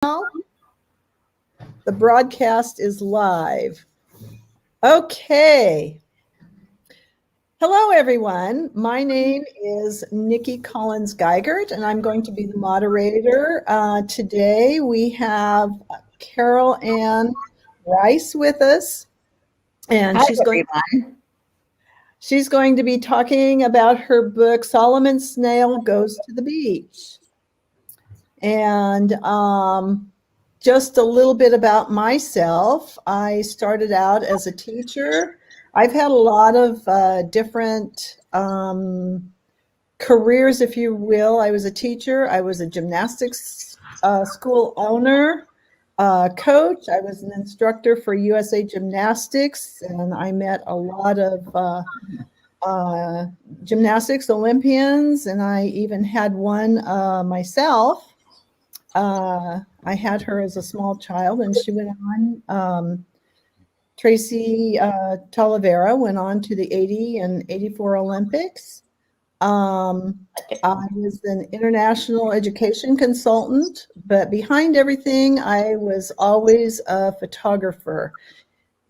The broadcast is live. Okay. Hello, everyone. My name is Nikki Collins Geigert, and I'm going to be the moderator. Today we have Caroleann Rice with us, and Hi, she's everyone. going to be talking about her book, Solomon Snail Goes to the Beach. And just a little bit about myself. I started out as a teacher. I've had a lot of different careers, if you will. I was a teacher. I was a gymnastics school owner, coach. I was an instructor for USA Gymnastics, and I met a lot of gymnastics Olympians, and I even had one myself. I had her as a small child, and she went on. Tracy Talavera went on to the 80 and 84 Olympics. I was an international education consultant, but behind everything, I was always a photographer.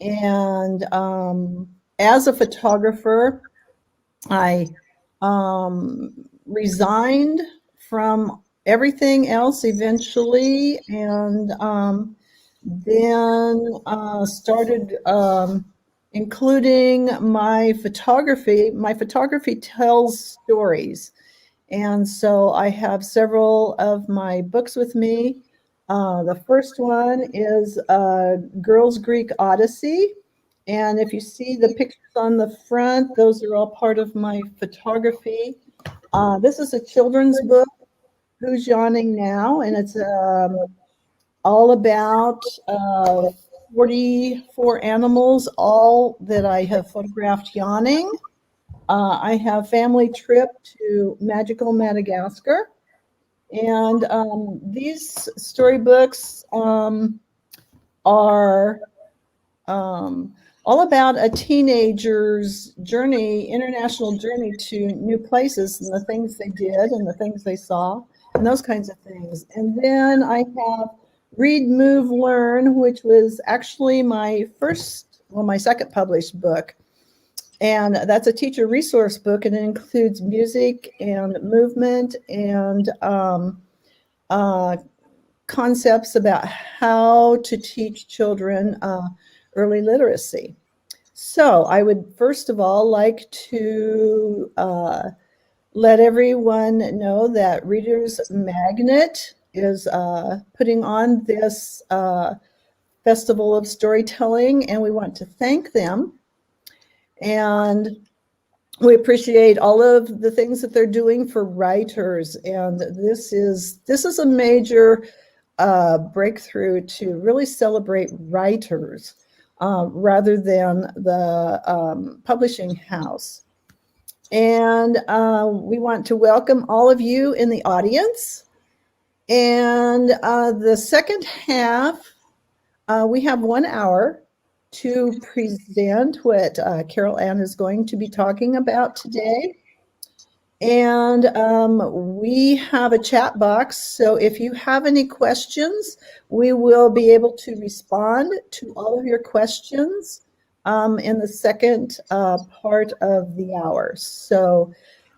And as a photographer, I resigned from everything else eventually, and then started including my photography. My photography tells stories, and so I have several of my books with me. The first one is Girls Greek Odyssey, and if you see the pictures on the front, those are all part of my photography. This is a children's book, Who's Yawning Now? And it's all about 44 animals, all that I have photographed yawning. I have Family Trip to Magical Madagascar. And these storybooks are all about a teenager's journey, international journey to new places, and the things they did and the things they saw and those kinds of things. And then I have Read, Move, Learn, which was actually my second published book. And that's a teacher resource book, and it includes music and movement and concepts about how to teach children early literacy. So I would first of all like to let everyone know that ReadersMagnet is putting on this Festival of Storytelling, and we want to thank them. And we appreciate all of the things that they're doing for writers, and this is a major breakthrough to really celebrate writers rather than the publishing house. And we want to welcome all of you in the audience. And the second half, we have 1 hour to present what Caroleann is going to be talking about today. And we have a chat box, so if you have any questions, we will be able to respond to all of your questions in the second part of the hour. So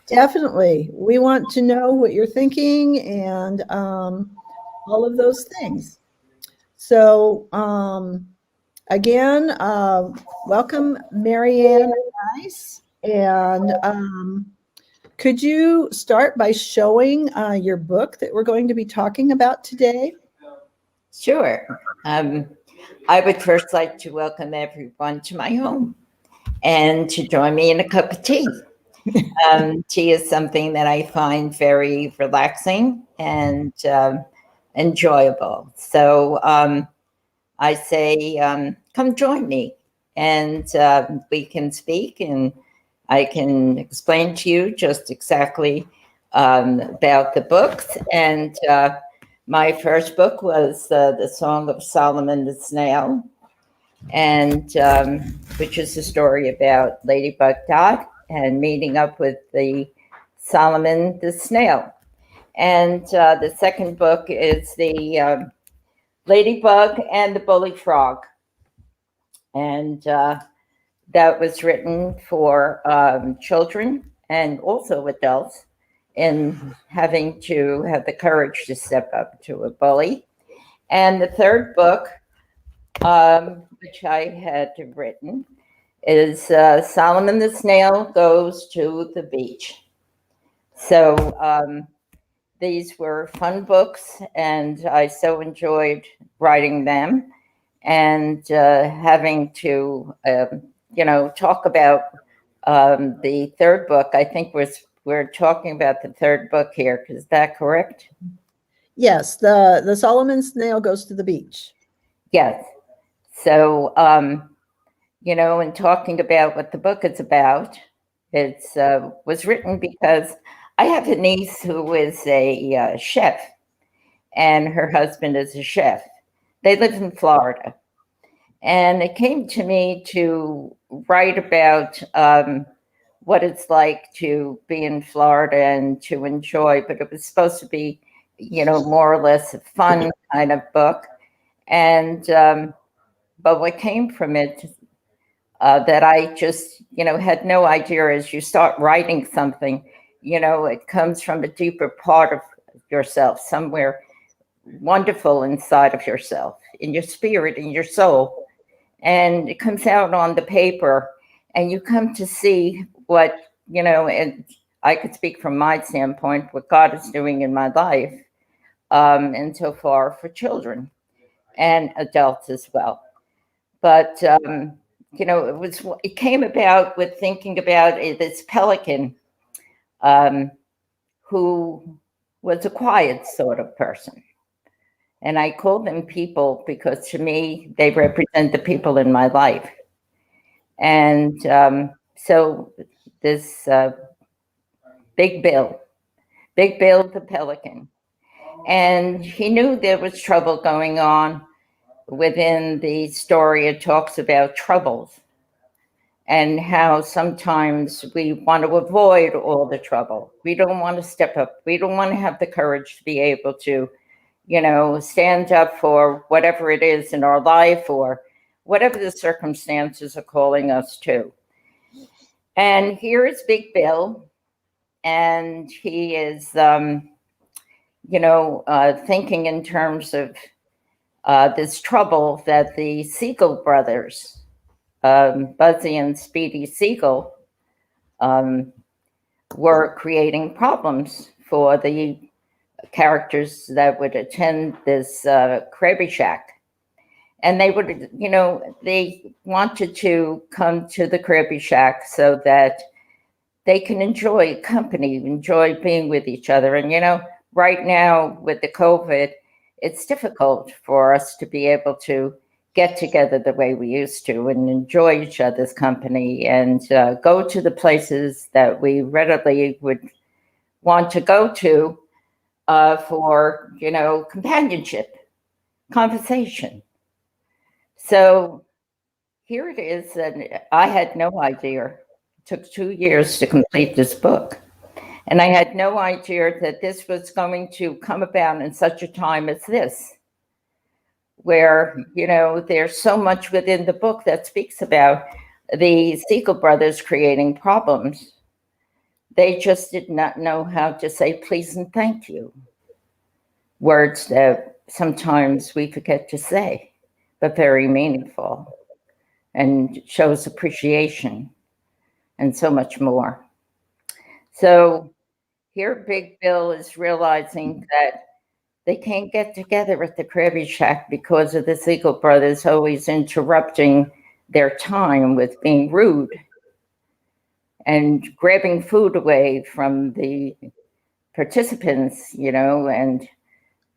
definitely, we want to know what you're thinking and all of those things. So again, welcome, Marianne Rice, and could you start by showing your book that we're going to be talking about today? Sure. I would first like to welcome everyone to my home and to join me in a cup of tea. Tea is something that I find very relaxing and enjoyable. So I say, come join me, and we can speak, and I can explain to you just exactly about the books. And my first book was The Song of Solomon the Snail, and which is a story about Ladybug Dot and meeting up with the Solomon the Snail. And the second book is the Ladybug and the Bully Frog. And that was written for children and also adults in having to have the courage to step up to a bully. And the third book, which I had written, is Solomon the Snail Goes to the Beach. So these were fun books, and I so enjoyed writing them and having to, talk about the third book. I think we're talking about the third book here. Is that correct? Yes, the Solomon Snail Goes to the Beach. Yes. So, in talking about what the book is about, it was written because I have a niece who is a chef, and her husband is a chef. They live in Florida. And it came to me to write about what it's like to be in Florida and to enjoy, but it was supposed to be, more or less a fun kind of book. And, but what came from it that I just, had no idea as you start writing something, it comes from a deeper part of yourself, somewhere wonderful inside of yourself, in your spirit, in your soul. And it comes out on the paper, and you come to see what, and I could speak from my standpoint, what God is doing in my life, and so far for children and adults as well. But, it came about with thinking about this pelican who was a quiet sort of person. And I call them people because to me, they represent the people in my life. And so this Big Bill the pelican, and he knew there was trouble going on within the story. It talks about troubles and how sometimes we want to avoid all the trouble. We don't want to step up. We don't want to have the courage to be able to, stand up for whatever it is in our life or whatever the circumstances are calling us to. And here is Big Bill, and he is, thinking in terms of this trouble that the Siegel brothers, Buzzy and Speedy Siegel, were creating problems for the characters that would attend this Krabby Shack. And they would, they wanted to come to the Krabby Shack so that they can enjoy company, enjoy being with each other. And, right now with the COVID, it's difficult for us to be able to get together the way we used to and enjoy each other's company and go to the places that we readily would want to go to for, companionship, conversation. So here it is, and I had no idea. It took 2 years to complete this book. And I had no idea that this was going to come about in such a time as this, where, there's so much within the book that speaks about the Siegel brothers creating problems. They just did not know how to say please and thank you. Words that sometimes we forget to say, but very meaningful and shows appreciation and so much more. So here Big Bill is realizing that they can't get together at the Krabby Shack because of the Siegel brothers always interrupting their time with being rude and grabbing food away from the participants, and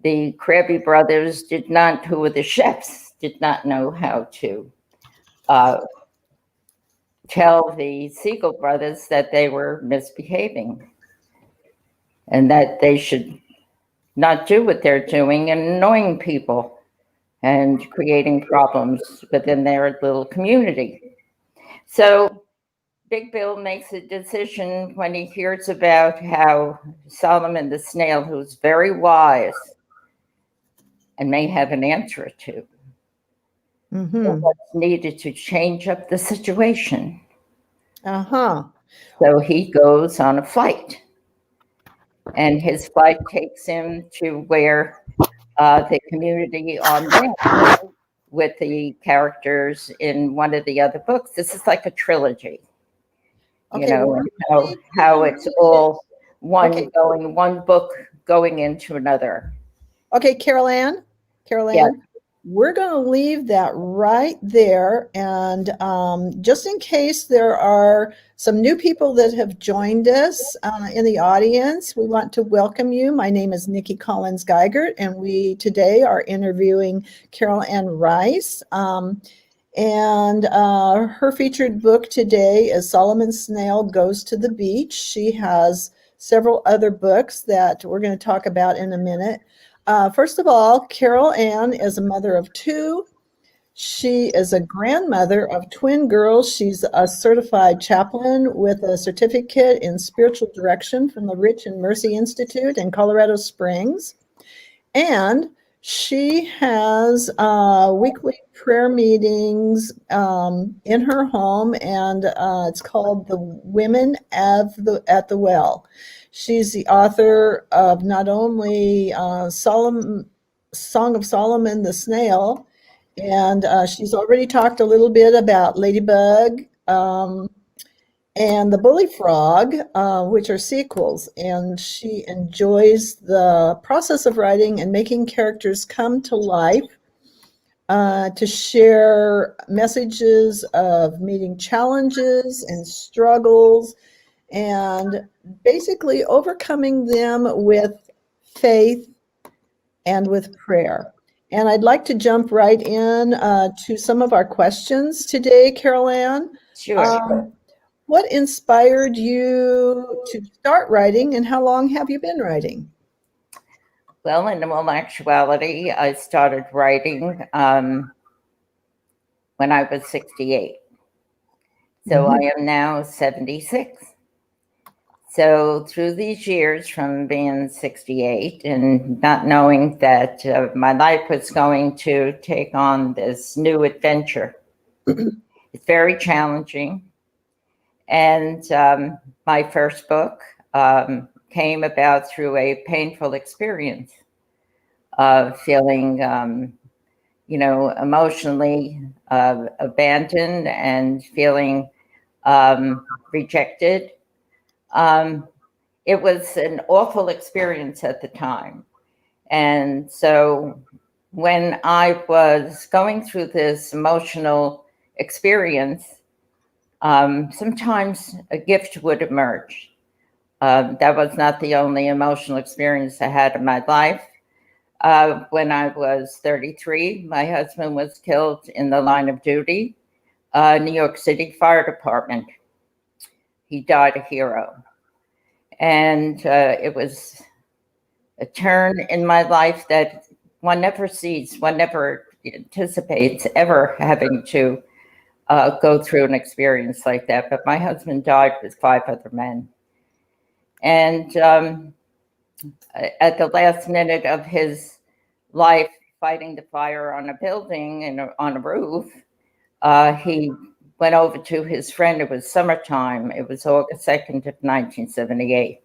the Krabby brothers who were the chefs, did not know how to tell the Siegel brothers that they were misbehaving and that they should not do what they're doing and annoying people and creating problems within their little community. So Big Bill makes a decision when he hears about how Solomon the Snail, who's very wise, and may have an answer or two. Mm-hmm. What's needed to change up the situation. Uh-huh. So he goes on a flight, and his flight takes him to where the community on land with the characters in one of the other books. This is like a trilogy, Okay, and how it's all Okay. one book going into another. Okay, Caroleann, Yeah. we're going to leave that right there. And just in case there are some new people that have joined us in the audience, we want to welcome you. My name is Nikki Collins-Geigert, and we today are interviewing Caroleann Rice. And her featured book today is Solomon Snail Goes to the Beach. She has several other books that we're going to talk about in a minute. First of all, Caroleann is a mother of two. She is a grandmother of twin girls. She's a certified chaplain with a certificate in spiritual direction from the Rich and Mercy Institute in Colorado Springs. And she has weekly prayer meetings in her home, and it's called The Women at the Well. She's the author of not only Song of Solomon the Snail, and she's already talked a little bit about Ladybug and the Bully Frog, which are sequels. And she enjoys the process of writing and making characters come to life to share messages of meeting challenges and struggles and basically overcoming them with faith and with prayer. And I'd like to jump right in to some of our questions today, Caroleann. Sure. What inspired you to start writing, and how long have you been writing? Well, in all actuality, I started writing when I was 68. So I am now 76. So through these years from being 68 and not knowing that my life was going to take on this new adventure, it's very challenging. And my first book came about through a painful experience of feeling, emotionally abandoned and feeling rejected. It was an awful experience at the time. And so when I was going through this emotional experience, sometimes a gift would emerge. That was not the only emotional experience I had in my life. When I was 33, my husband was killed in the line of duty, New York City Fire Department. He died a hero. And it was a turn in my life that one never sees, one never anticipates ever having to go through an experience like that. But my husband died with 5 other men. And at the last minute of his life, fighting the fire on a building and on a roof, he went over to his friend. It was summertime. It was August 2nd of 1978.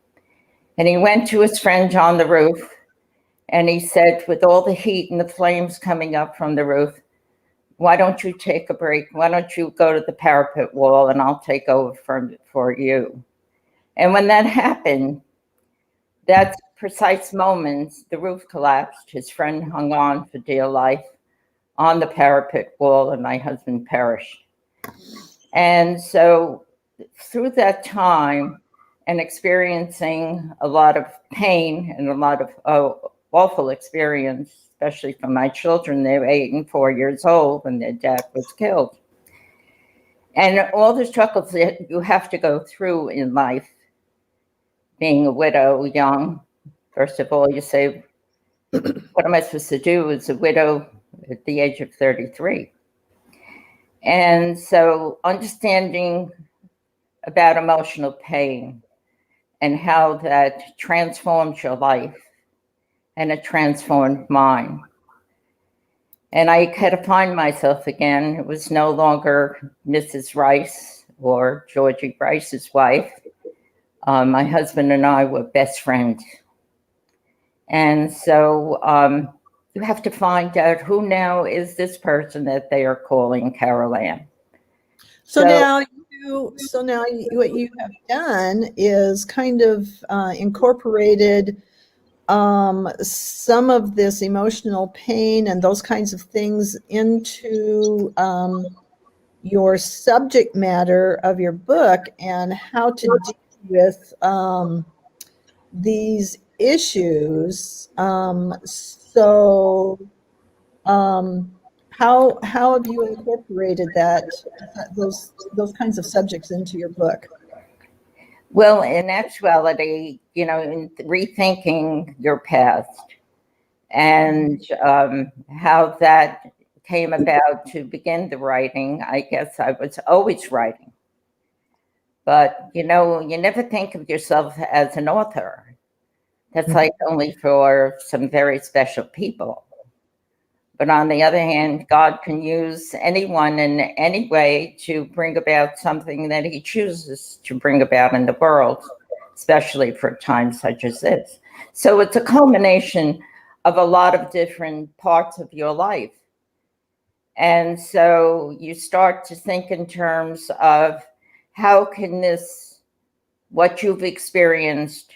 And he went to his friend on the roof and he said, with all the heat and the flames coming up from the roof, why don't you take a break? Why don't you go to the parapet wall and I'll take over for you? And when that happened, that precise moment, the roof collapsed. His friend hung on for dear life on the parapet wall and my husband perished. And so through that time and experiencing a lot of pain and a lot of awful experience, especially for my children, they were 8 and 4 years old when their dad was killed. And all the struggles that you have to go through in life, being a widow, young, first of all, you say, what am I supposed to do as a widow at the age of 33? And so understanding about emotional pain and how that transforms your life and it transformed mine. And I had to find myself again. It was no longer Mrs. Rice or Georgie Rice's wife. My husband and I were best friends. And so you have to find out who now is this person that they are calling Caroleann. So now what you have done is kind of incorporated some of this emotional pain and those kinds of things into your subject matter of your book and how to deal with these issues. How have you incorporated those kinds of subjects into your book? Well, in actuality, in rethinking your past and how that came about to begin the writing, I guess I was always writing. But, you never think of yourself as an author. That's like only for some very special people. But on the other hand, God can use anyone in any way to bring about something that he chooses to bring about in the world, especially for times such as this. So it's a culmination of a lot of different parts of your life. And so you start to think in terms of how can what you've experienced,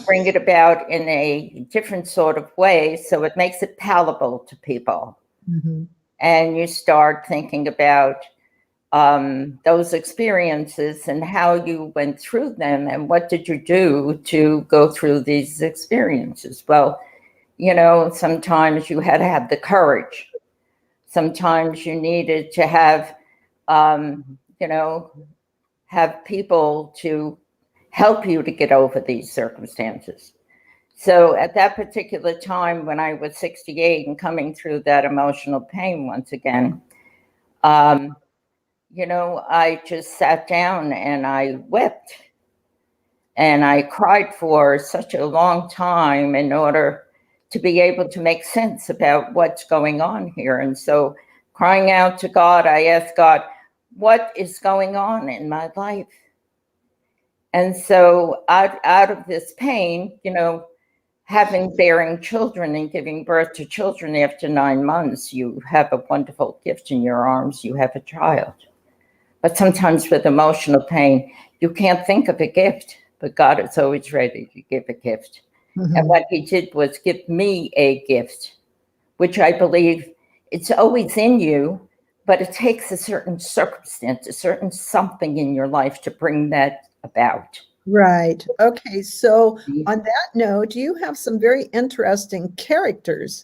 bring it about in a different sort of way so it makes it palatable to people. Mm-hmm. And you start thinking about those experiences and how you went through them and what did you do to go through these experiences. Well, sometimes you had to have the courage. Sometimes you needed to have, have people to help you to get over these circumstances. So at that particular time, when I was 68 and coming through that emotional pain once again, I just sat down and I wept. And I cried for such a long time in order to be able to make sense about what's going on here. And so crying out to God, I asked God, what is going on in my life? And so out of this pain, bearing children and giving birth to children after 9 months, you have a wonderful gift in your arms. You have a child. But sometimes with emotional pain, you can't think of a gift, but God is always ready to give a gift. Mm-hmm. And what he did was give me a gift, which I believe it's always in you, but it takes a certain circumstance, a certain something in your life to bring that about. Right. Okay. So on that note, you have some very interesting characters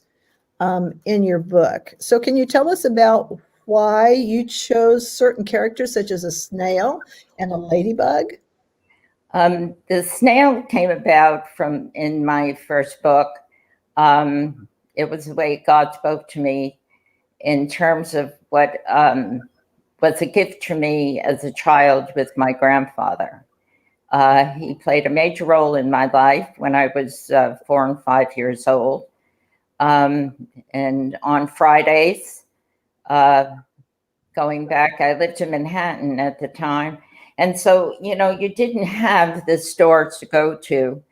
in your book. So can you tell us about why you chose certain characters such as a snail and a ladybug? The snail came about in my first book. It was the way God spoke to me in terms of what was a gift to me as a child with my grandfather. He played a major role in my life when I was 4 and 5 years old. And on Fridays, going back, I lived in Manhattan at the time. And so, you didn't have the stores to go to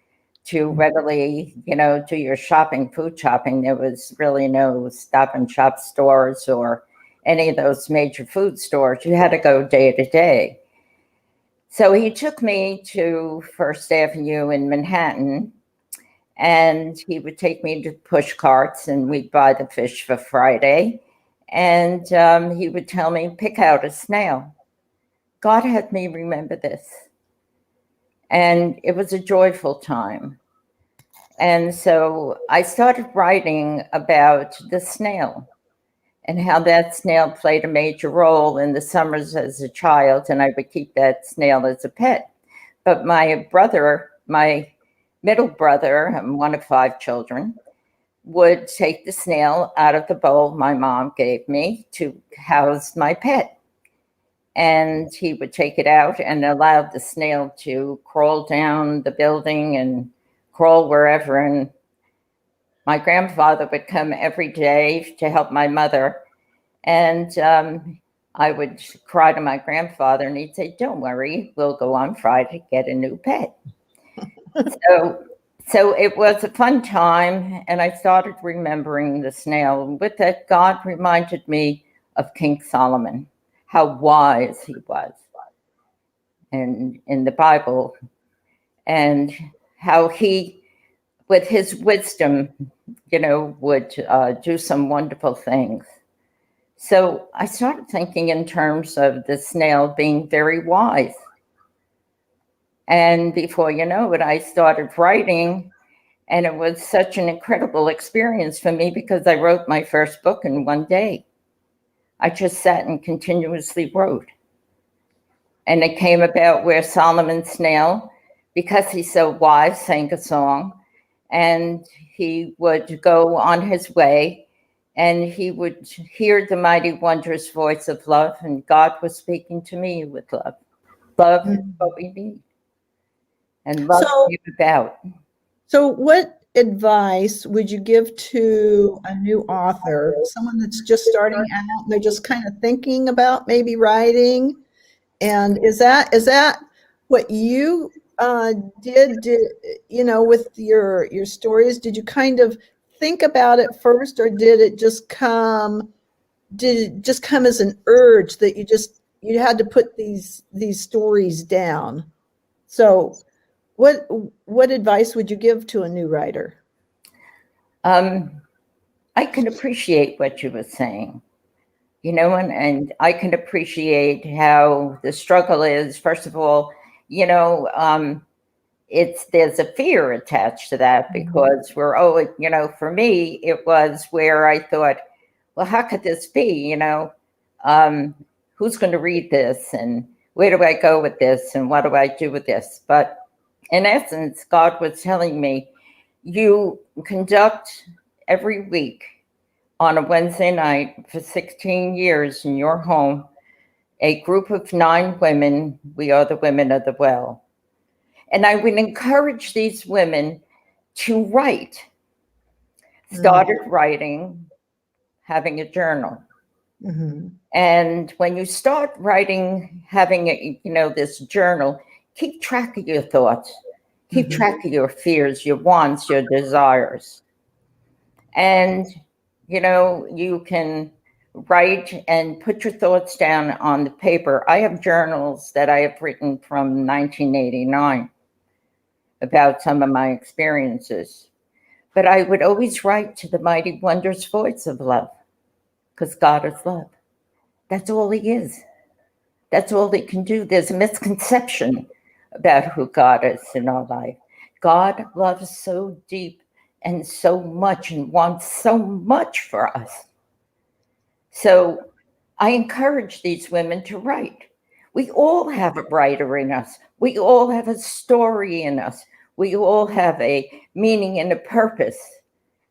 readily, do your shopping, food shopping. There was really no Stop and Shop stores or any of those major food stores. You had to go day to day. So he took me to First Avenue in Manhattan, and he would take me to push carts, and we'd buy the fish for Friday. And he would tell me, pick out a snail. God had me remember this. And it was a joyful time. And so I started writing about the snail and how that snail played a major role in the summers as a child, and I would keep that snail as a pet. But my middle brother, I'm one of 5 children, would take the snail out of the bowl my mom gave me to house my pet. And he would take it out and allow the snail to crawl down the building and crawl wherever. And my grandfather would come every day to help my mother. And I would cry to my grandfather, and he'd say, "Don't worry, we'll go on Friday to get a new pet." So it was a fun time, and I started remembering the snail. And with that, God reminded me of King Solomon, how wise he was in the Bible, and how he, with his wisdom, would do some wonderful things. So I started thinking in terms of the snail being very wise. And before you know it, I started writing, and it was such an incredible experience for me because I wrote my first book in one day. I just sat and continuously wrote. And it came about where Solomon Snail, because he's so wise, sang a song, and he would go on his way, and he would hear the mighty, wondrous voice of love, and God was speaking to me with love. Love is what we need, and love came about. So what advice would you give to a new author, someone that's just starting out, and they're just kind of thinking about maybe writing? And is that what you did, with your stories? Did you kind of think about it first, or did it just come as an urge that you had to put these stories down? So what advice would you give to a new writer? I can appreciate what you were saying, and I can appreciate how the struggle is. First of all, there's a fear attached to that, because for me, it was where I thought, well, how could this be? Who's going to read this, and where do I go with this, and what do I do with this? But in essence, God was telling me, you conduct every week on a Wednesday night for 16 years in your home, a group of 9 women. We are the women of the well. And I would encourage these women to write. Started writing, having a journal. Mm-hmm. And when you start writing, having this journal, keep track of your thoughts, keep track of your fears, your wants, your desires. And, you can write and put your thoughts down on the paper. I have journals that I have written from 1989 about some of my experiences. But I would always write to the mighty, wondrous voice of love, because God is love. That's all he is. That's all he can do. There's a misconception about who God is in our life. God loves so deep and so much and wants so much for us. So I encourage these women to write. We all have a writer in us. We all have a story in us. We all have a meaning and a purpose.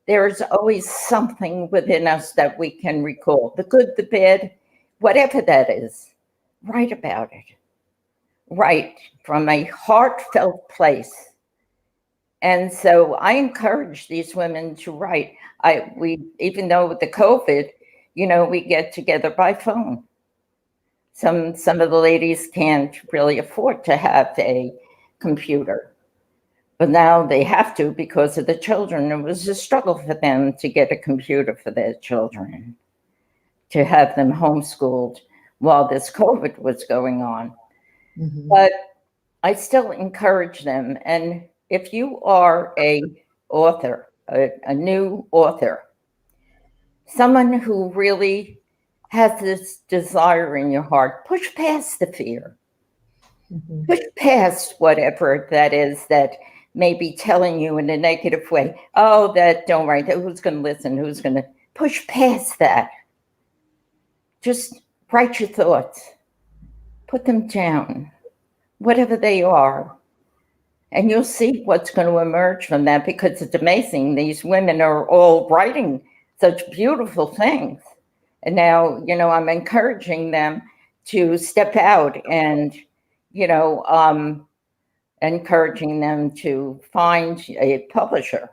There is always something within us that we can recall. The good, the bad, whatever that is, write about it. Write from a heartfelt place. And so I encourage these women to write. Even though with the COVID, we get together by phone. Some of the ladies can't really afford to have a computer, but now they have to because of the children. It was a struggle for them to get a computer for their children, to have them homeschooled while this COVID was going on. But I still encourage them. And if you are a author, a new author, someone who really has this desire in your heart, push past the fear. Push past whatever that is that may be telling you in a negative way. Oh, don't write that. Who's going to listen? Who's going to push past that? Just write your thoughts. Put them down, whatever they are. And you'll see what's going to emerge from that, because it's amazing. These women are all writing such beautiful things. And now, I'm encouraging them to step out and, encouraging them to find a publisher.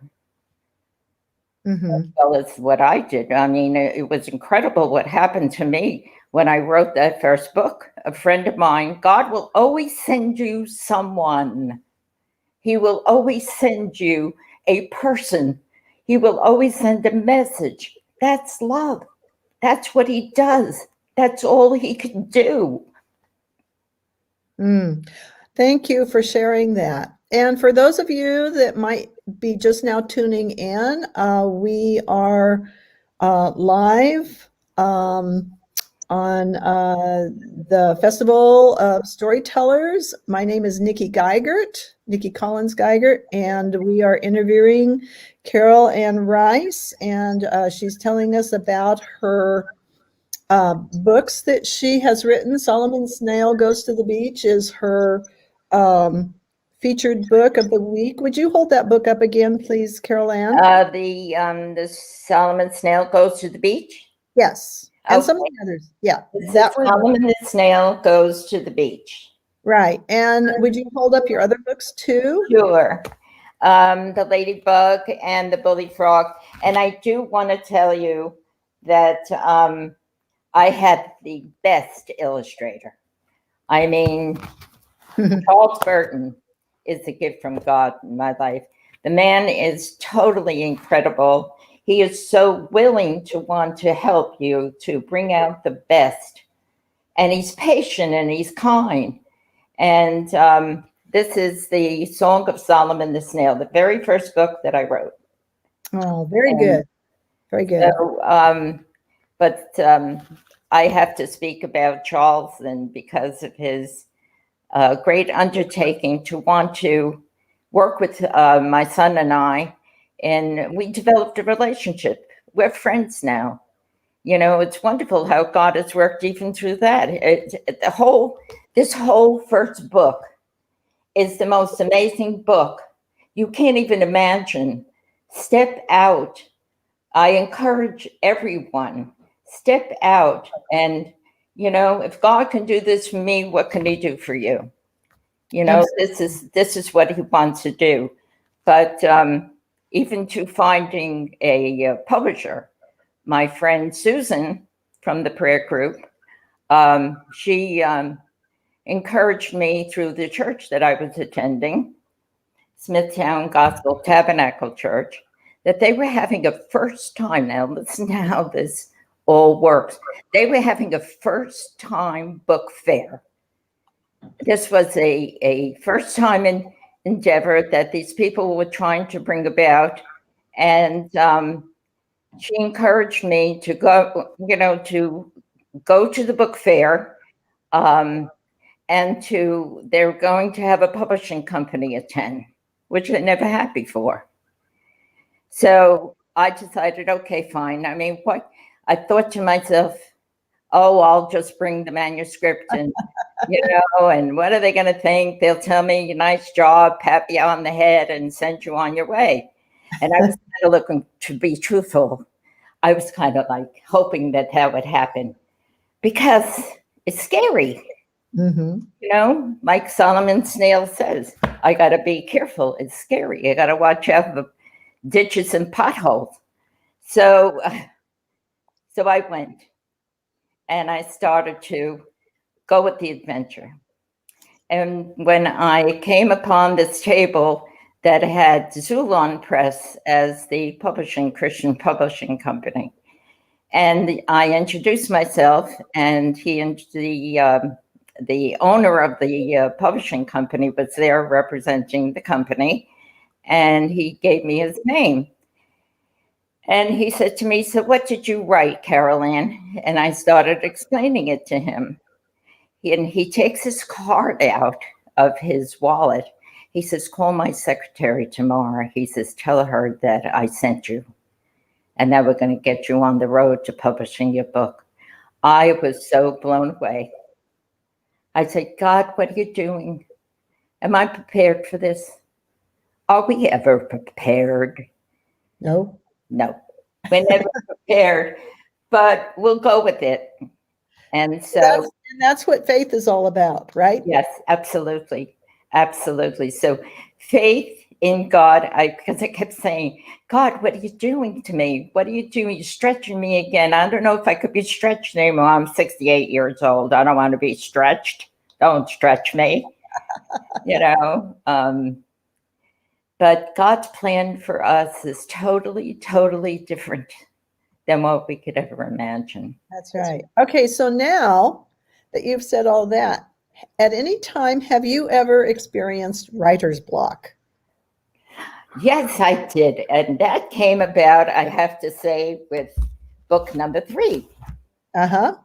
Mm-hmm. well as what I did. I mean, it was incredible what happened to me when I wrote that first book. A friend of mine, God will always send you someone. He will always send you a person. He will always send a message. That's love. That's what he does. That's all he can do. Thank you for sharing that. And for those of you that might be just now tuning in, we are live on the Festival of Storytellers. My name is Nikki Collins Geigert, and we are interviewing Caroleann Rice, and she's telling us about her books that she has written. Solomon Snail Goes to the Beach is her featured book of the week. Would you hold that book up again, please, Caroleann? The Solomon Snail Goes to the Beach. Yes, and Okay. some of the others. Yeah, That one. Solomon the Snail Goes to the Beach. Right. And would you hold up your other books too? Sure. The Ladybug and the Bully Frog. And I do want to tell you that I had the best illustrator. I mean, Charles Burton is a gift from God in my life. The man is totally incredible. He is so willing to want to help you to bring out the best. And he's patient and he's kind. And this is the Song of Solomon the Snail, the very first book that I wrote. Oh, very good. Very good. So, I have to speak about Charles then because of his great undertaking to want to work with my son and I. And we developed a relationship. We're friends now. You know, it's wonderful how God has worked even through that. This whole first book is the most amazing book. You can't even imagine. Step out. I encourage everyone, step out. And, you know, if God can do this for me, what can he do for you? You know, this is what he wants to do. But even to finding a publisher, my friend Susan from the prayer group, she encouraged me through the church that I was attending, Smithtown Gospel Tabernacle Church, that they were having a first time. Now, listen to how this all works. They were having a first time book fair. This was a first time endeavor that these people were trying to bring about. And she encouraged me to go, you know, to go to the book fair. And they're going to have a publishing company attend, which they never had before. So I decided, okay, fine. I mean, what I thought to myself, oh, I'll just bring the manuscript and, you know, and what are they going to think? They'll tell me, nice job, pat you on the head and send you on your way. And I was kind of looking, to be truthful, I was kind of like hoping that would happen because it's scary. Mm-hmm. You know, like Solomon Snail says, I got to be careful. It's scary. I got to watch out for ditches and potholes. So I went and I started to go with the adventure. And when I came upon this table that had Zulon Press as the Christian publishing company, and I introduced myself, and the owner of the publishing company was there representing the company, and he gave me his name. And he said to me, so what did you write, Caroleann? And I started explaining it to him. And he takes his card out of his wallet. He says, call my secretary tomorrow. He says, tell her that I sent you and that we're going to get you on the road to publishing your book. I was so blown away. I said, God, what are you doing? Am I prepared for this? Are we ever prepared? No. No, we're never prepared, but we'll go with it. And so that's what faith is all about, right? Yes, absolutely. Absolutely. So faith in God, because I kept saying, God, what are you doing to me? What are you doing? You're stretching me again. I don't know if I could be stretched anymore. I'm 68 years old. I don't want to be stretched. Don't stretch me, you know. But God's plan for us is totally, totally different than what we could ever imagine. That's right. Okay, so now that you've said all that, at any time have you ever experienced writer's block? Yes, I did. And that came about, I have to say, with book number 3. Uh-huh.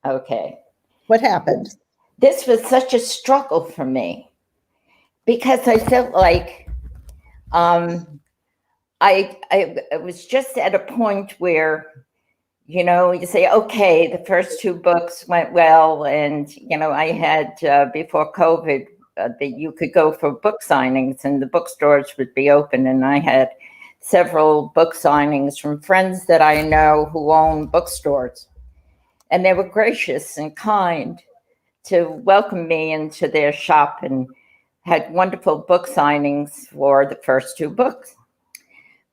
Okay. What happened? This was such a struggle for me because I felt like I was just at a point where, you know, you say, okay, the first 2 books went well. And, you know, I had, before COVID, that you could go for book signings and the bookstores would be open. And I had several book signings from friends that I know who own bookstores. And they were gracious and kind to welcome me into their shop and had wonderful book signings for the first 2 books.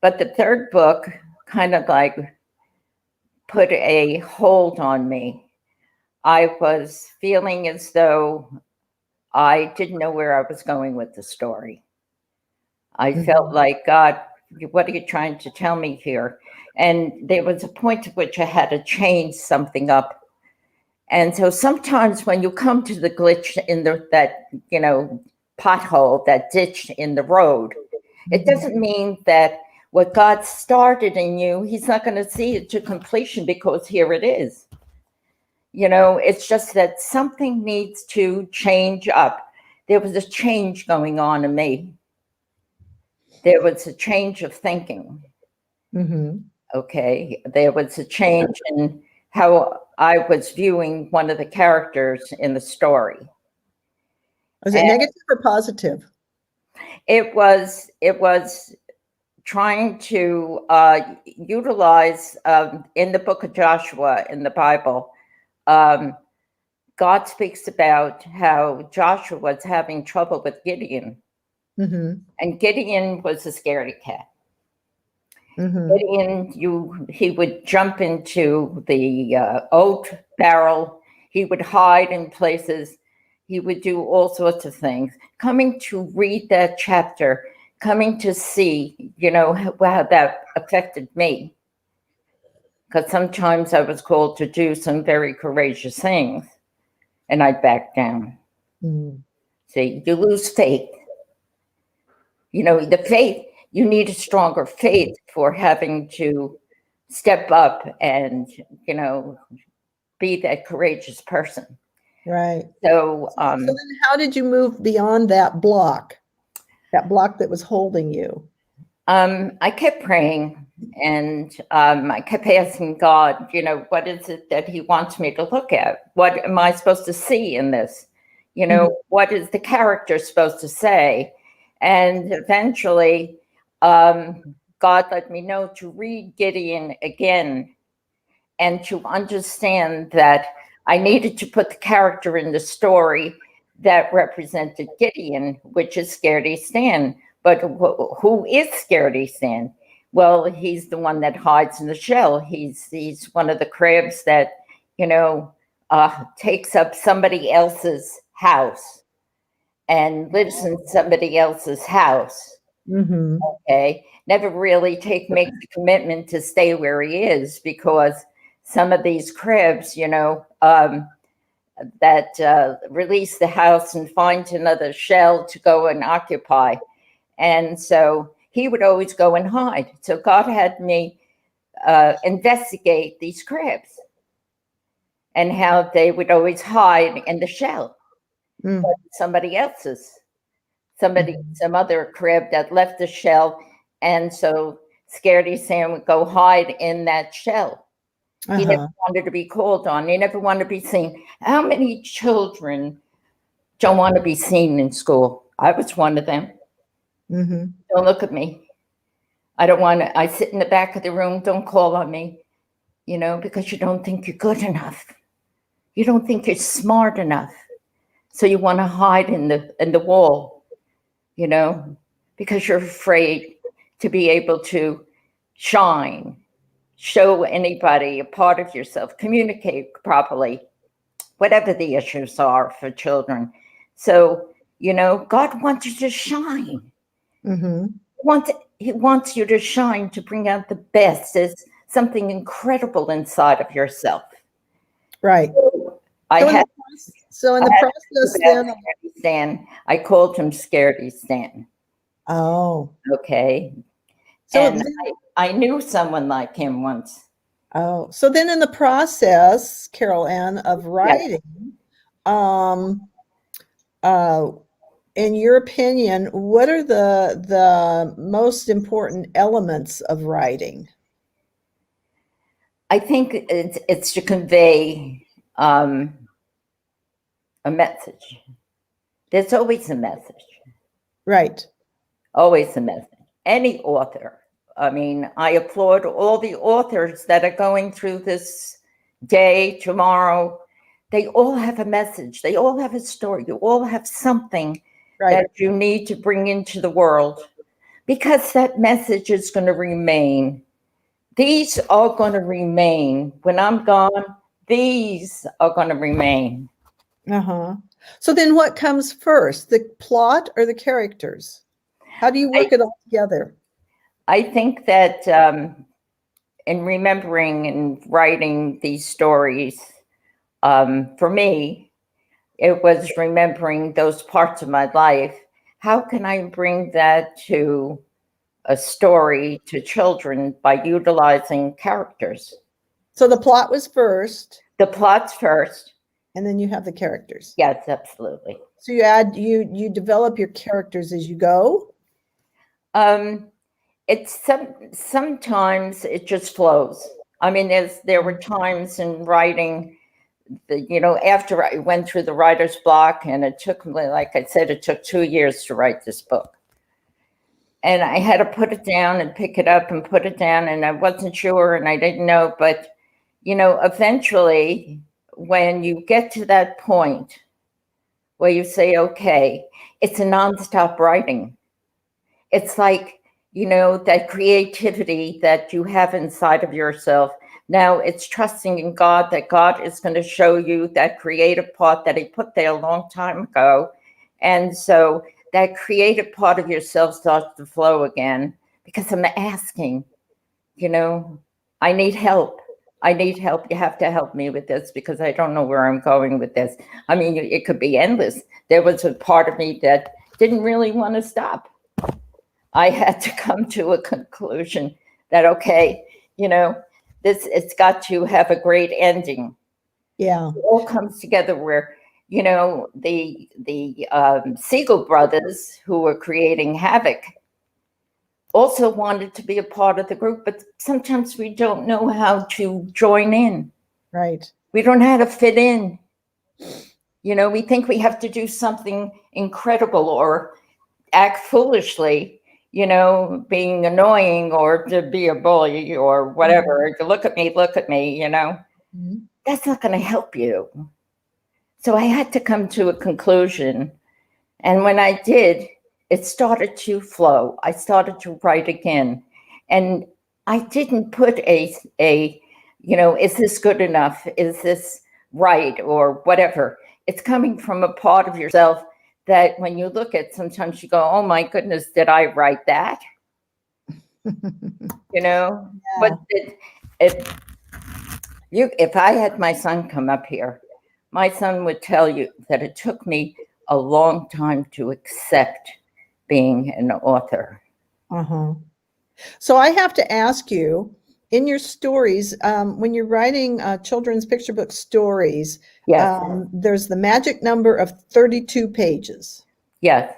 But the 3rd book kind of like put a hold on me. I was feeling as though I didn't know where I was going with the story. I felt like, God, what are you trying to tell me here? And there was a point at which I had to change something up. And so sometimes when you come to the glitch in that, you know, pothole, that ditch in the road, it doesn't mean that what God started in you, he's not going to see it to completion because here it is. You know, it's just that something needs to change up. There was a change going on in me. There was a change of thinking. Okay. There was a change in how I was viewing one of the characters in the story. Was it negative or positive? It was trying to utilize in the book of Joshua in the Bible, God speaks about how Joshua was having trouble with Gideon. And Gideon was a scaredy cat. Gideon, he would jump into the oat barrel. He would hide in places. He would do all sorts of things. Coming to read that chapter, coming to see, you know, how that affected me. Because sometimes I was called to do some very courageous things, and I'd back down. See, you lose faith. You know, the faith, you need a stronger faith for having to step up and, you know, be that courageous person. Right. So, so then how did you move beyond that block that was holding you? I kept praying and I kept asking God, you know, what is it that he wants me to look at? What am I supposed to see in this? You know, what is the character supposed to say? And eventually, God let me know to read Gideon again and to understand that I needed to put the character in the story that represented Gideon, which is Scaredy Stan. But who is Scaredy Stan? Well, he's the one that hides in the shell. He's one of the crabs that, you know, takes up somebody else's house and lives in somebody else's house. Okay. Never really makes the commitment to stay where he is, because some of these crabs, you know, that release the house and find another shell to go and occupy. And so he would always go and hide. So God had me investigate these crabs and how they would always hide in the shell. Somebody else's, some other crab that left the shell. And so Scaredy Sam would go hide in that shell. He never wanted to be called on. He never wanted to be seen. How many children don't want to be seen in school? I was one of them. Don't look at me. I don't want to. I sit in the back of the room. Don't call on me, you know, because you don't think you're good enough. You don't think you're smart enough. So you want to hide in the wall, you know. because you're afraid to be able to shine, show anybody a part of yourself, communicate properly, whatever the issues are for children. So, God wants you to shine. Mm-hmm. He wants you to shine, to bring out the best. There's something incredible inside of yourself. Right. So in the process, then. Stan, I called him Scaredy Stan. Oh. Okay. So and I knew someone like him once. Oh, so then in the process, Caroleann, of writing, in your opinion, what are the most important elements of writing? I think it's to convey a message. There's always a message. Right. Always a message. Any author. I mean, I applaud all the authors that are going through this day, tomorrow. They all have a message. They all have a story. You all have something that you need to bring into the world, because that message is going to remain. These are going to remain. When I'm gone, these are going to remain. Uh-huh. So then what comes first, the plot or the characters? How do you work it all together? I think that in remembering and writing these stories, for me, it was remembering those parts of my life. How can I bring that to a story to children by utilizing characters? So the plot was first. The plot's first. And then you have the characters. Yes, absolutely. So you develop your characters as you go? It's sometimes it just flows. I mean, there were times in writing that, after I went through the writer's block, and it took me, like I said, it took 2 years to write this book. And I had to put it down and pick it up and put it down, and I wasn't sure and I didn't know. But, eventually, when you get to that point where you say, okay, it's a nonstop writing. It's like, that creativity that you have inside of yourself. Now it's trusting in God, that God is going to show you that creative part that he put there a long time ago. And so that creative part of yourself starts to flow again, because I'm asking, I need help. I need help. You have to help me with this, because I don't know where I'm going with this. I mean, it could be endless. There was a part of me that didn't really want to stop. I had to come to a conclusion that, okay, it's got to have a great ending. Yeah. It all comes together where, the Siegel brothers, who were creating Havoc, also wanted to be a part of the group, but sometimes we don't know how to join in. Right. We don't know how to fit in. We think we have to do something incredible or act foolishly, being annoying, or to be a bully or whatever. To look at me, Mm-hmm. That's not going to help you. So I had to come to a conclusion. And when I did, it started to flow. I started to write again. And I didn't put is this good enough? Is this right? Or whatever. It's coming from a part of yourself that when you look at, sometimes you go, oh my goodness, did I write that? Yeah. But if I had my son come up here, my son would tell you that it took me a long time to accept being an author. Uh-huh. So I have to ask you, in your stories, when you're writing children's picture book stories, yes. There's the magic number of 32 pages. Yes.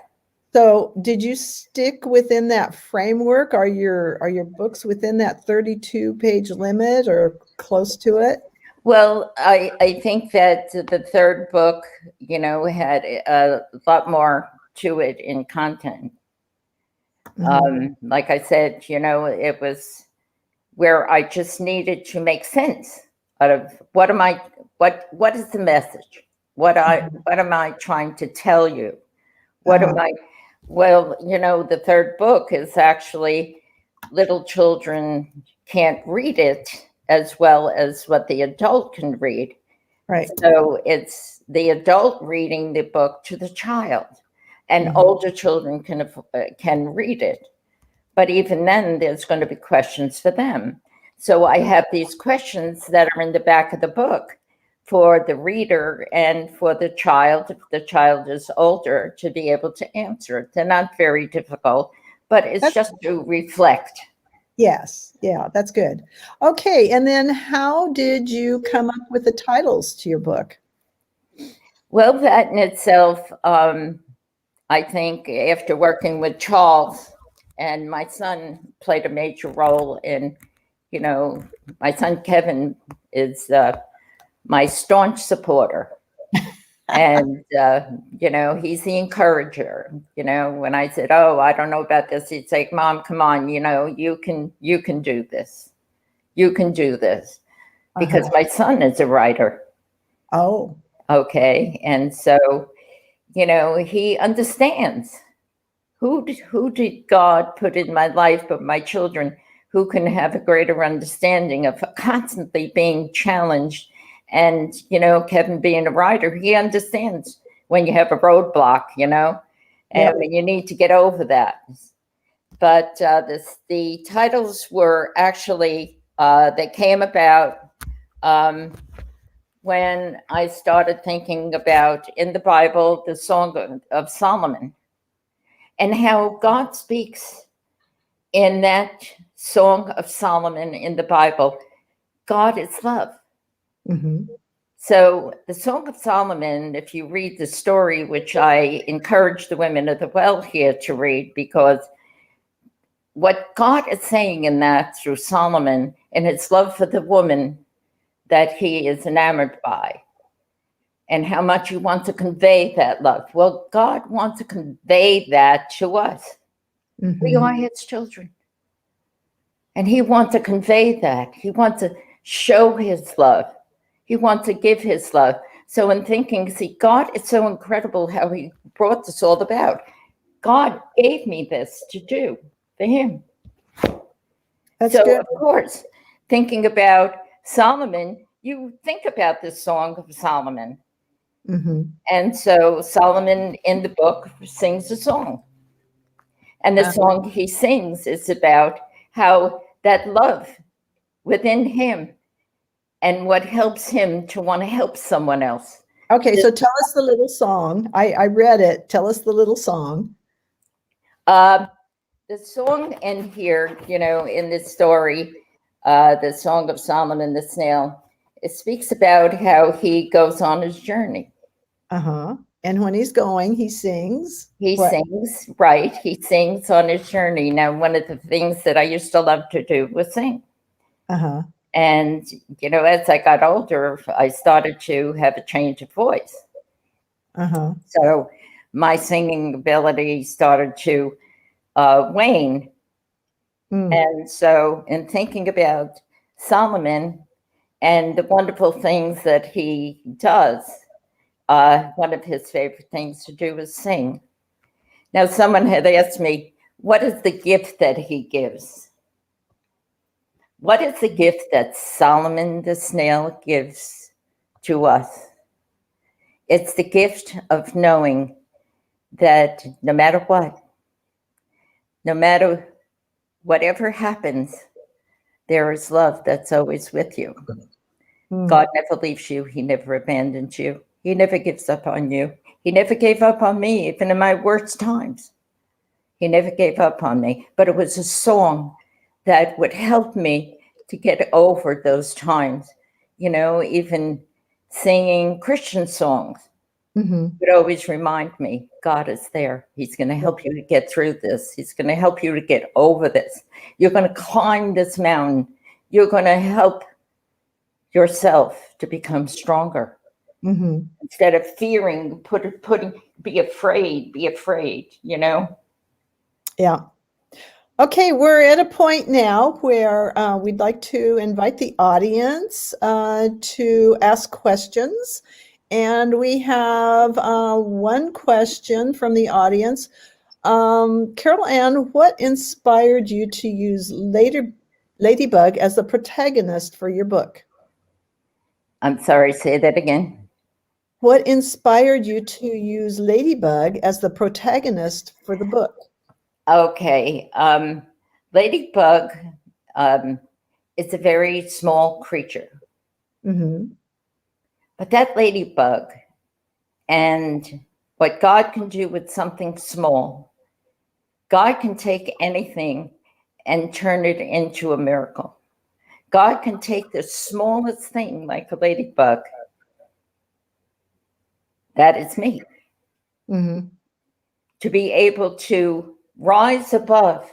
So did you stick within that framework? Are your books within that 32 page limit or close to it? Well, I think that the third book, had a lot more to it in content. Mm-hmm. Like I said, it was where I just needed to make sense out of what is the message? What am I trying to tell you? What am I, Well, the third book is actually little children can't read it as well as what the adult can read. Right. So it's the adult reading the book to the child, and older children can read it. But even then, there's going to be questions for them. So I have these questions that are in the back of the book for the reader and for the child, if the child is older, to be able to answer it. They're not very difficult, but it's just to reflect. Yes. Yeah, that's good. Okay. And then how did you come up with the titles to your book? Well, that in itself, I think after working with Charles, and my son played a major role in, my son Kevin is my staunch supporter. And, he's the encourager. When I said, oh, I don't know about this, he'd say, Mom, come on, you can do this. You can do this. Because my son is a writer. Oh. Okay. And so, he understands who did God put in my life, but my children, who can have a greater understanding of constantly being challenged. And, Kevin being a writer, he understands when you have a roadblock, and you need to get over that. But the titles were actually, they came about when I started thinking about, in the Bible, the Song of Solomon, and how God speaks in that Song of Solomon in the Bible. God is love. So the Song of Solomon, if you read the story, which I encourage the women of the well here to read, because what God is saying in that through Solomon and his love for the woman that he is enamored by, and how much he wants to convey that love. Well, God wants to convey that to us. We are his children. And he wants to convey that. He wants to show his love. He wants to give his love. So in thinking, see, God is so incredible how he brought this all about. God gave me this to do for him. That's so, good. Of course, thinking about Solomon, you think about the Song of Solomon. And so Solomon in the book sings a song. And the song he sings is about how that love within him and what helps him to want to help someone else. Okay, so tell us the little song. I read it. Tell us the little song. The song in here, in this story, the Song of Solomon, the Snail, it speaks about how he goes on his journey. And when he's going, he sings. He sings, right? He sings on his journey. Now, one of the things that I used to love to do was sing. And, as I got older, I started to have a change of voice. So my singing ability started to wane. And so in thinking about Solomon and the wonderful things that he does, one of his favorite things to do is sing. Now, someone had asked me, what is the gift that he gives? What is the gift that Solomon the Snail gives to us? It's the gift of knowing that no matter what, no matter whatever happens, there is love that's always with you. God never leaves you. He never abandons you. He never gives up on you. He never gave up on me, even in my worst times. He never gave up on me. But it was a song that would help me to get over those times. Even singing Christian songs would always remind me, God is there. He's going to help you to get through this. He's going to help you to get over this. You're going to climb this mountain. You're going to help yourself to become stronger. Instead of fearing, be afraid. Yeah. Okay, we're at a point now where we'd like to invite the audience to ask questions. And we have one question from the audience. Caroleann, what inspired you to use Ladybug as the protagonist for your book? I'm sorry, say that again. What inspired you to use Ladybug as the protagonist for the book? Okay. Ladybug is a very small creature. Mm-hmm. But that ladybug and what God can do with something small, God can take anything and turn it into a miracle. God can take the smallest thing, like a ladybug. That is me. Mm-hmm. To be able to rise above,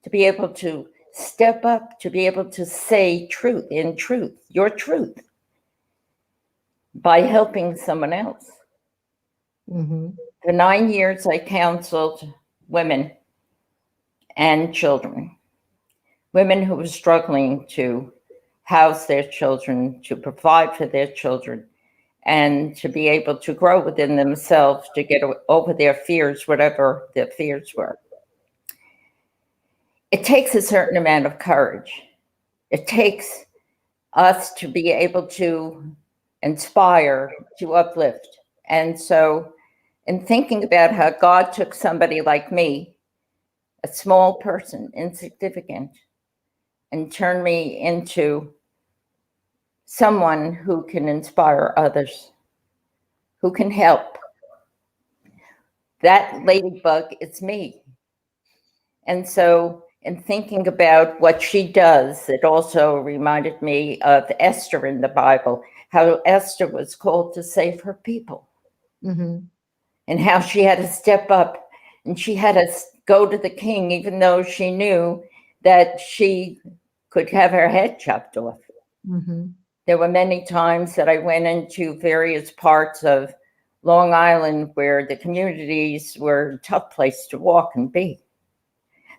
to be able to step up, to be able to say truth, your truth, by helping someone else. Mm-hmm. For 9 years, I counseled women and children, women who were struggling to house their children, to provide for their children, and to be able to grow within themselves, to get over their fears, whatever their fears were. It takes a certain amount of courage. It takes us to be able to inspire, to uplift. And so, in thinking about how God took somebody like me, a small person, insignificant, and turned me into someone who can inspire others, who can help. That ladybug is me. And so, in thinking about what she does, it also reminded me of Esther in the Bible, how Esther was called to save her people, Mm-hmm. and how she had to step up and she had to go to the king, even though she knew that she could have her head chopped off. Mm-hmm. There were many times that I went into various parts of Long Island where the communities were a tough place to walk and be.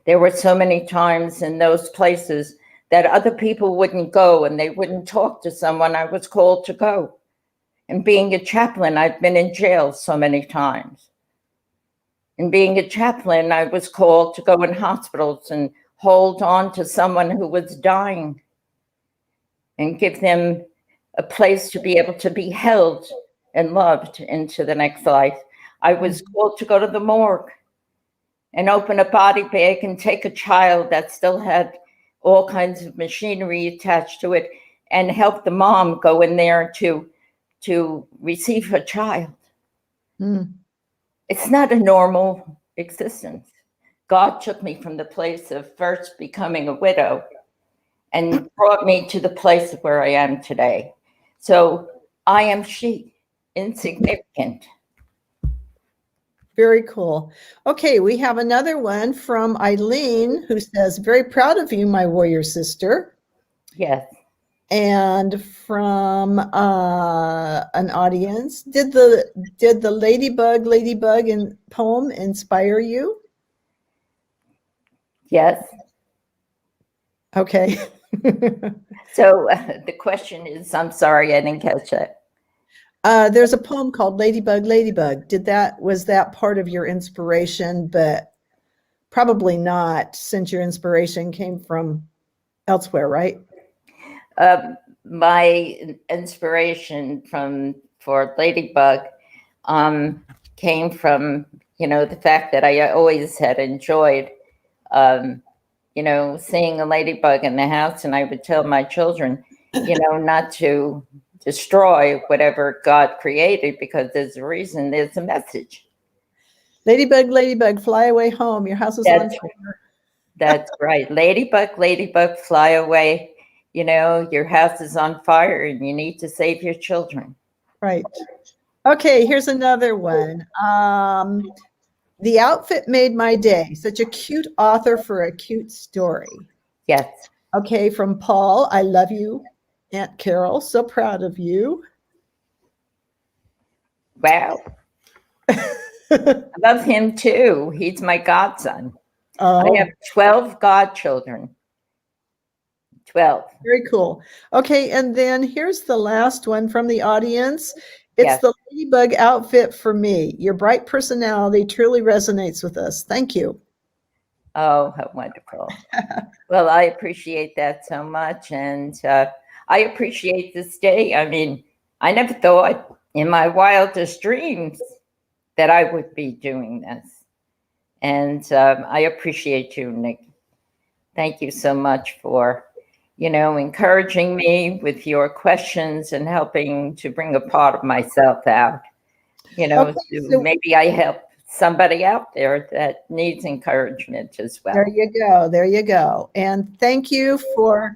There were so many times in those places that other people wouldn't go and they wouldn't talk to someone. I was called to go. And being a chaplain, I've been in jail so many times. And being a chaplain, I was called to go in hospitals and hold on to someone who was dying and give them a place to be able to be held and loved into the next life. I was called to go to the morgue and open a body bag and take a child that still had all kinds of machinery attached to it and help the mom go in there to receive her child. Mm. It's not a normal existence. God took me from the place of first becoming a widow and brought me to the place where I am today. So I am she, insignificant. Very cool. Okay, we have another one from Eileen who says, very proud of you, my warrior sister. Yes. And from an audience, did the ladybug in poem inspire you? Yes. Okay. So the question is, I'm sorry, I didn't catch it. There's a poem called Ladybug, Ladybug. Was that part of your inspiration? But probably not, since your inspiration came from elsewhere, right? My inspiration for Ladybug came from, the fact that I always had enjoyed, seeing a ladybug in the house, and I would tell my children, not to destroy whatever God created, because there's a reason, there's a message. Ladybug, ladybug, fly away home. Your house is on fire. That's right. Ladybug, ladybug, fly away. Your house is on fire and you need to save your children. Right. Okay, here's another one. The outfit made my day. Such a cute author for a cute story. Yes. Okay, from Paul. I love you, Aunt Carol. So proud of you. Wow. I love him too. He's my godson. Oh. I have 12 godchildren. 12. Very cool. Okay, and then here's the last one from the audience. It's Yes. the Ladybug outfit for me. Your bright personality truly resonates with us. Thank you. Oh, how wonderful. Well, I appreciate that so much. And I appreciate this day. I mean, I never thought in my wildest dreams that I would be doing this. And I appreciate you, Nick. Thank you so much for, encouraging me with your questions and helping to bring a part of myself out. Okay, so Maybe I help somebody out there that needs encouragement as there well. you go. There you go. And thank you for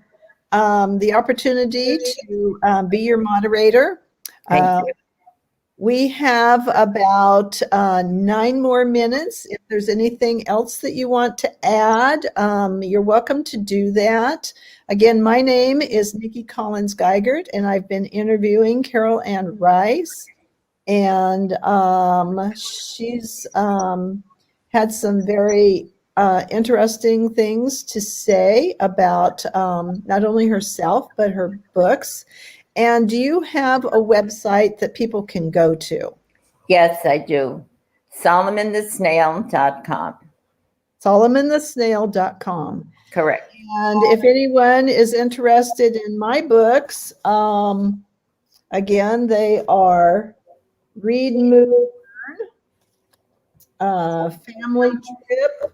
the opportunity to be your moderator. Thank Uh, you. we have about 9 more minutes. If there's anything else that you want to add, you're welcome to do that. Again, my name is Nikki Collins Geigert, and I've been interviewing Caroleann Rice. And she's had some very interesting things to say about not only herself, but her books. And do you have a website that people can go to? Yes, I do. SolomonTheSnail.com. SolomonTheSnail.com. Correct. And if anyone is interested in my books, again, they are Read, Move, Family Trip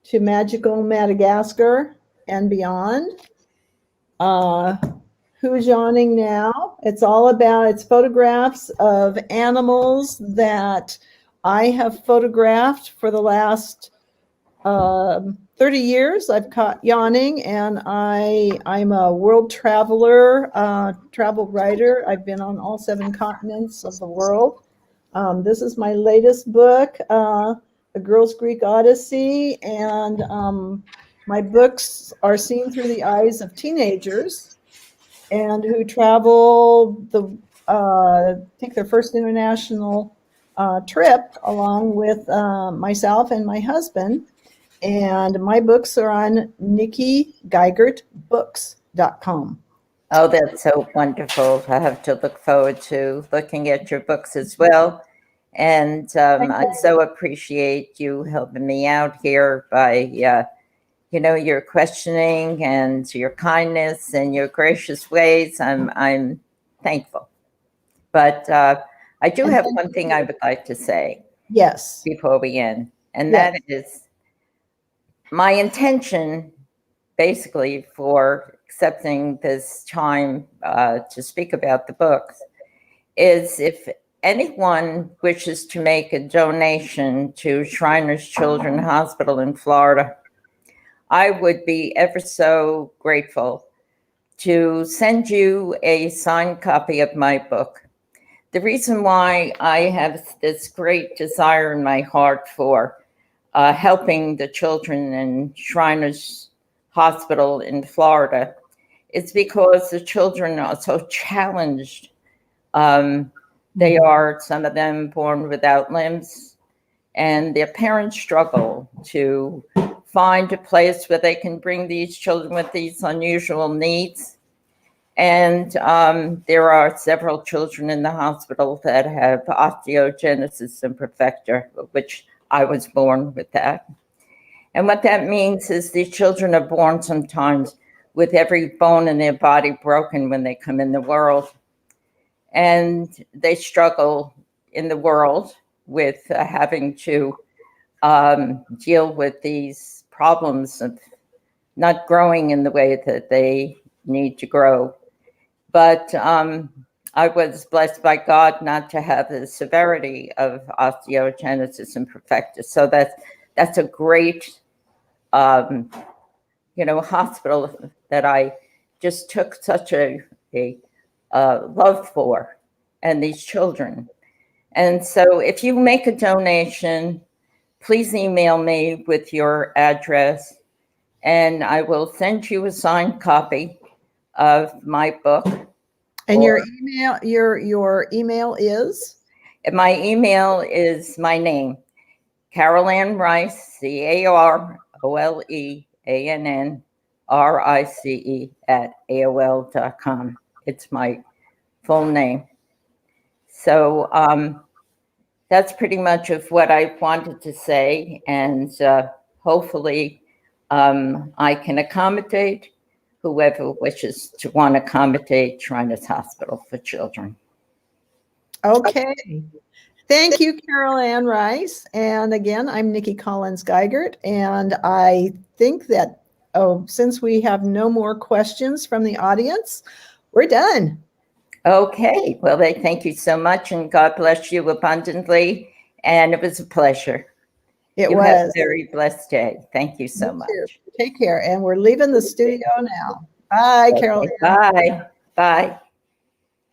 to Magical Madagascar and Beyond. Who's Yawning Now? It's photographs of animals that I have photographed for the last 30 years. I've caught yawning, and I'm a world traveler, travel writer. I've been on all 7 continents of the world. This is my latest book, The Girls Greek Odyssey, and my books are seen through the eyes of teenagers and who travel take their first international trip along with myself and my husband. And my books are on nikkigeigertbooks.com. Oh, that's so wonderful. I have to look forward to looking at your books as well. And I so appreciate you helping me out here by, your questioning and your kindness and your gracious ways. I'm thankful. But I do have one thing I would like to say. Yes. Before we end, and yes. that is my intention, basically, for accepting this time to speak about the books, is if anyone wishes to make a donation to Shriners Children's Hospital in Florida, I would be ever so grateful to send you a signed copy of my book. The reason why I have this great desire in my heart for helping the children in Shriners Hospital in Florida is because the children are so challenged. They are, some of them, born without limbs, and their parents struggle to find a place where they can bring these children with these unusual needs. And there are several children in the hospital that have osteogenesis imperfecta, which I was born with that. And what that means is these children are born sometimes with every bone in their body broken when they come in the world. And they struggle in the world with having to deal with these problems of not growing in the way that they need to grow. But I was blessed by God not to have the severity of osteogenesis imperfecta. So that's a great, hospital that I just took such a love for, and these children. And so if you make a donation, please email me with your address, and I will send you a signed copy of my book. And your email is? My email is my name, Caroleann Rice, CaroleannRice @ AOL.com. It's my full name. So that's pretty much of what I wanted to say, and hopefully I can accommodate whoever wishes to want to accommodate Shriners Hospital for Children. Okay. Thank you, Caroleann Rice. And again, I'm Nikki Collins-Geigert, and I think that, since we have no more questions from the audience, we're done. Okay, well, thank you so much, and God bless you abundantly, and it was a pleasure. It You was. have a very blessed day. Thank you so much. Take care, and we're leaving the studio now. Bye, Okay, Caroleann. bye. Bye.